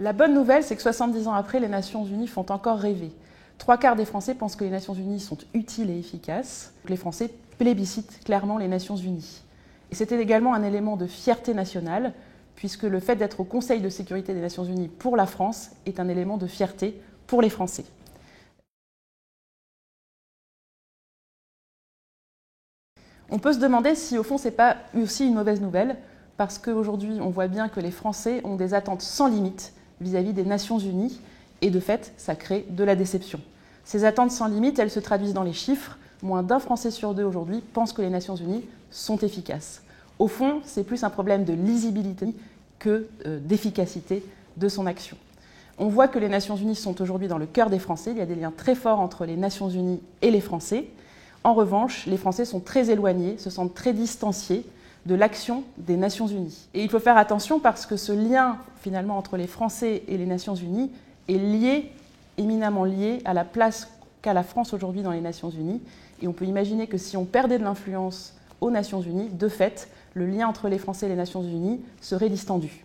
La bonne nouvelle, c'est que 70 ans après, les Nations Unies font encore rêver. 3/4 des Français pensent que les Nations Unies sont utiles et efficaces. Les Français plébiscitent clairement les Nations Unies. Et c'était également un élément de fierté nationale, puisque le fait d'être au Conseil de sécurité des Nations Unies pour la France est un élément de fierté pour les Français. On peut se demander si au fond c'est pas aussi une mauvaise nouvelle, parce qu'aujourd'hui on voit bien que les Français ont des attentes sans limite vis-à-vis des Nations Unies, et de fait ça crée de la déception. Ces attentes sans limite, elles se traduisent dans les chiffres. Moins d'un Français sur deux aujourd'hui pense que les Nations Unies sont efficaces. Au fond, c'est plus un problème de lisibilité que d'efficacité de son action. On voit que les Nations Unies sont aujourd'hui dans le cœur des Français. Il y a des liens très forts entre les Nations Unies et les Français. En revanche, les Français sont très éloignés, se sentent très distanciés de l'action des Nations Unies. Et il faut faire attention parce que ce lien finalement entre les Français et les Nations Unies est lié, éminemment lié à la place qu'a la France aujourd'hui dans les Nations Unies. Et on peut imaginer que si on perdait de l'influence aux Nations Unies, de fait, le lien entre les Français et les Nations Unies serait distendu.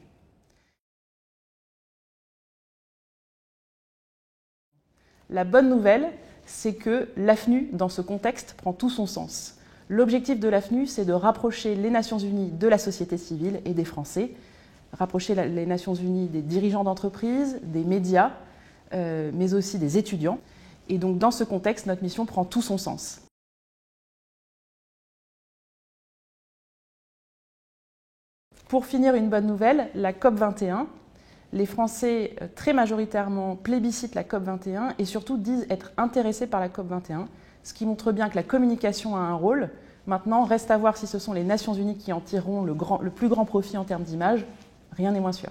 La bonne nouvelle, c'est que l'AFNU, dans ce contexte, prend tout son sens. L'objectif de l'AFNU, c'est de rapprocher les Nations Unies de la société civile et des Français, rapprocher les Nations Unies des dirigeants d'entreprises, des médias, mais aussi des étudiants. Et donc, dans ce contexte, notre mission prend tout son sens. Pour finir, une bonne nouvelle, la COP21. Les Français, très majoritairement, plébiscitent la COP21 et surtout disent être intéressés par la COP21, ce qui montre bien que la communication a un rôle. Maintenant, reste à voir si ce sont les Nations Unies qui en tireront le plus grand profit en termes d'image. Rien n'est moins sûr.